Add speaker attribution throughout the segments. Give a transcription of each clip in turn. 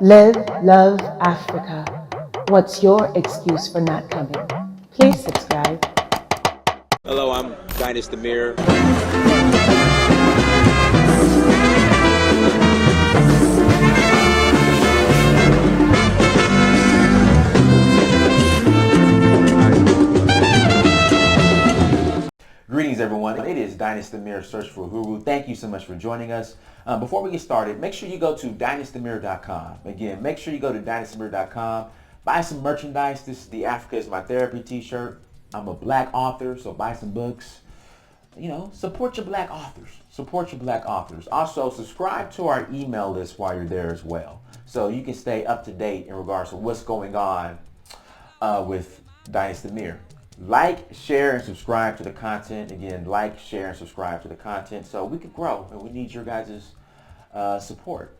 Speaker 1: Live, love Africa. What's your excuse for not coming? Please subscribe.
Speaker 2: Hello, I'm Dynasty Mir.
Speaker 3: Greetings, everyone. It is Dynasty Mir Search for Uhuru. Thank you so much for joining us. Before we get started, make sure you go to dynastymir.com. Again, make sure you go to dynastymir.com. Buy some merchandise. This is the Africa is My Therapy t-shirt. I'm a black author, so buy some books. You know, support your black authors. Support your black authors. Also, subscribe to our email list while you're there as well, so you can stay up to date in regards to what's going on with Dynasty Mir. Like, share, and subscribe to the content. Again, like, share, and subscribe to the content so we can grow, and we need your guys' support.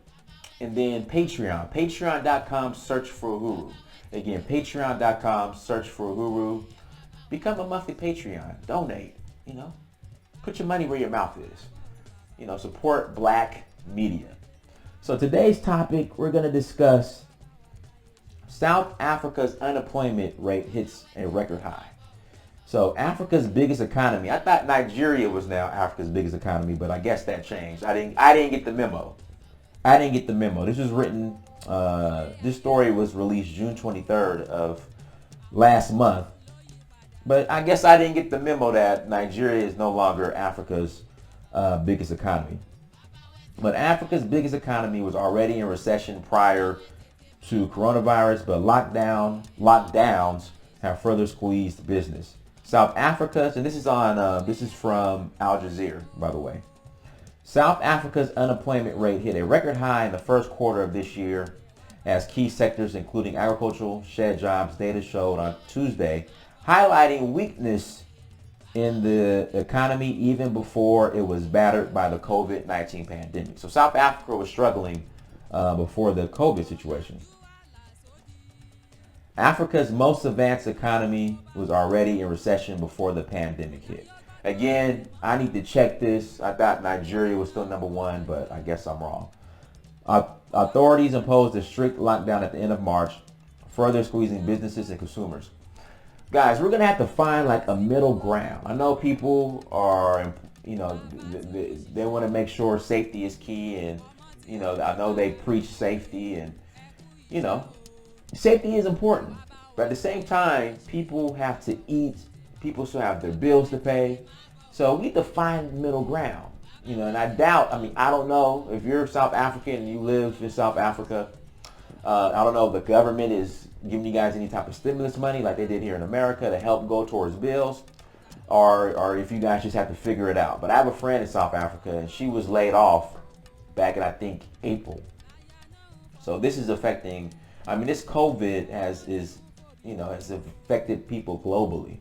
Speaker 3: And then Patreon. Patreon.com, search for Uhuru. Again, Patreon.com, search for Uhuru. Become a monthly Patreon. Donate. You know, put your money where your mouth is. You know, support black media. So today's topic, we're going to discuss South Africa's unemployment rate hits a record high. So Africa's biggest economy. I thought Nigeria was now Africa's biggest economy, but I guess that changed. I didn't get the memo. This was written, this story was released June 23rd of last month. But I guess I didn't get the memo that Nigeria is no longer Africa's biggest economy. But Africa's biggest economy was already in recession prior to coronavirus, but lockdowns have further squeezed business. South Africa, and this is from Al Jazeera, by the way. South Africa's unemployment rate hit a record high in the first quarter of this year as key sectors, including agricultural, shed jobs data showed on Tuesday, highlighting weakness in the economy even before it was battered by the COVID-19 pandemic. So South Africa was struggling before the COVID situation. Africa's most advanced economy was already in recession before the pandemic hit. Again, I need to check this. I thought Nigeria was still number one, but I guess I'm wrong. Authorities imposed a strict lockdown at the end of March, further squeezing businesses and consumers. Guys, we're going to have to find like a middle ground. I know people are, you know, they want to make sure safety is key, and, you know, I know they preach safety, and, you know, safety is important, but at the same time, people have to eat. People still have their bills to pay. So we need to find middle ground, you know, and I don't know if you're South African and you live in South Africa. I don't know if the government is giving you guys any type of stimulus money like they did here in America to help go towards bills, or if you guys just have to figure it out. But I have a friend in South Africa, and she was laid off back in, I think, April. So this is affecting, this COVID has affected people globally.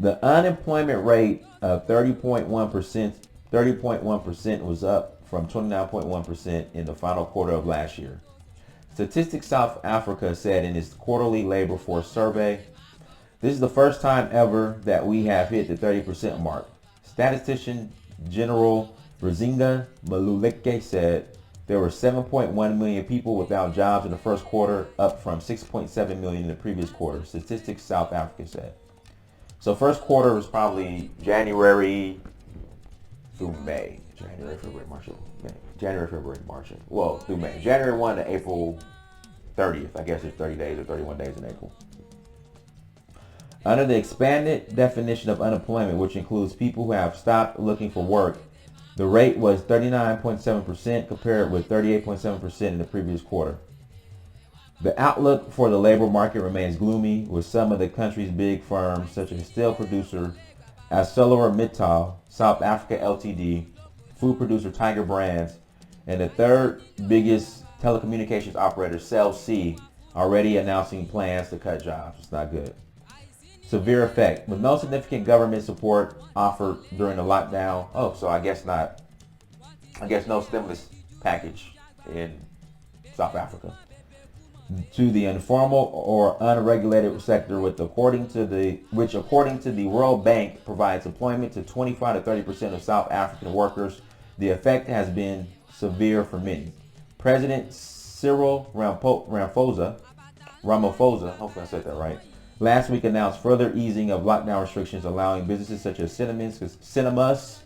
Speaker 3: The unemployment rate of 30.1% was up from 29.1% in the final quarter of last year. Statistics South Africa said in its quarterly labor force survey, this is the first time ever that we have hit the 30% mark. Statistician General Ruzinga Maluleke said there were 7.1 million people without jobs in the first quarter, up from 6.7 million in the previous quarter, Statistics South Africa said. So first quarter was probably January through May. January, February, March. Well, through May. January 1 to April 30th. I guess it's 30 days or 31 days in April. Under the expanded definition of unemployment, which includes people who have stopped looking for work, the rate was 39.7% compared with 38.7% in the previous quarter. The outlook for the labor market remains gloomy, with some of the country's big firms, such as steel producer ArcelorMittal, South Africa Ltd, food producer Tiger Brands, and the third biggest telecommunications operator, Cell C, already announcing plans to cut jobs. It's not good. Severe effect. With no significant government support offered during the lockdown. So I guess not. I guess no stimulus package in South Africa. To the informal or unregulated sector, according to the World Bank provides employment to 25 to 30% of South African workers, the effect has been severe for many. President Cyril Ramaphosa, hopefully I said that right, last week announced further easing of lockdown restrictions, allowing businesses such as cinemas,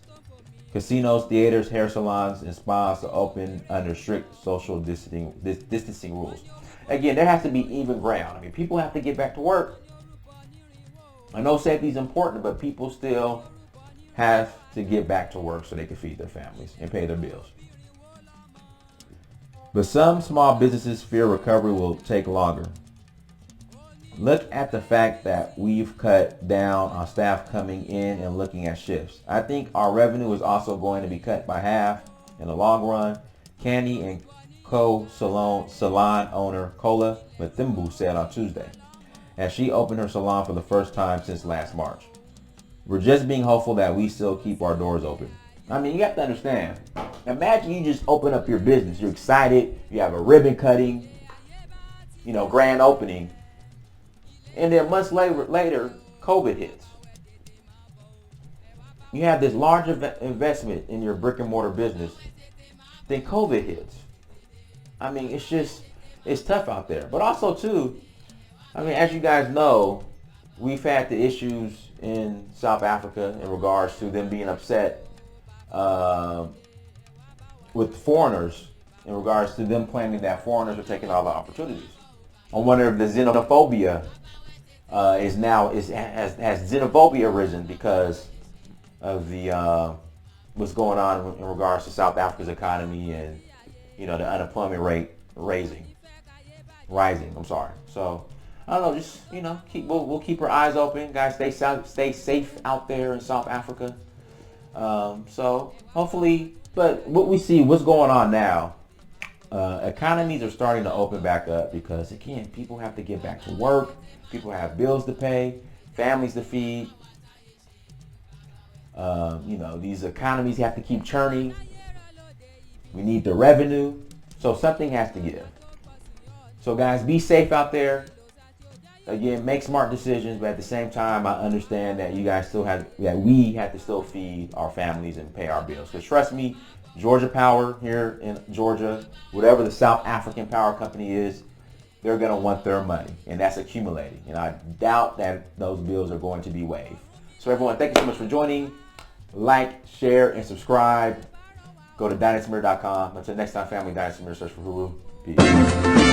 Speaker 3: casinos, theaters, hair salons, and spas to open under strict social distancing rules. Again, there has to be even ground. I mean, people have to get back to work. I know safety is important, but people still have to get back to work so they can feed their families and pay their bills. But some small businesses fear recovery will take longer. Look at the fact that we've cut down on staff coming in and looking at shifts. I think our revenue is also going to be cut by half in the long run. Candy and Co. salon owner Kola Mathimbu said on Tuesday, as she opened her salon for the first time since last March. We're just being hopeful that we still keep our doors open. I mean, you have to understand. Imagine you just open up your business. You're excited. You have a ribbon cutting, grand opening. And then months later, COVID hits. You have this large investment in your brick and mortar business. Then COVID hits. I mean, it's tough out there. But also, too, as you guys know, we've had the issues in South Africa in regards to them being upset with foreigners, in regards to them claiming that foreigners are taking all the opportunities. I wonder if the xenophobia has xenophobia arisen because of the what's going on in regards to South Africa's economy and the unemployment rate rising. I'm sorry. So I don't know. Just we'll keep our eyes open, guys. Stay safe out there in South Africa. So hopefully, but what's going on now? Economies are starting to open back up because again, people have to get back to work. People have bills to pay, families to feed. These economies have to keep churning. We need the revenue. So something has to give. So guys, be safe out there. Again, make smart decisions, but at the same time, I understand that you guys we have to still feed our families and pay our bills. Because trust me, Georgia Power here in Georgia, whatever the South African power company is, they're going to want their money, and that's accumulating. And I doubt that those bills are going to be waived. So everyone, thank you so much for joining. Like, share, and subscribe. Go to DynastyMirror.com. Until next time, family, Dynasty Mirror, search for Huru. Peace.